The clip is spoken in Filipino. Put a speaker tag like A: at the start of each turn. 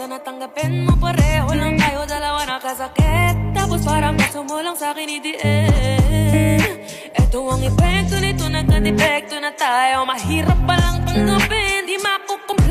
A: sana tanggapin mo pareho lang tayo dalawa nakasakit. Tapos parang gusto mo lang sa'kin i-DM. Eto ang epekto nito, nagka-depekto na tayo. Mahirap palang tanggapin, di makukumpleto.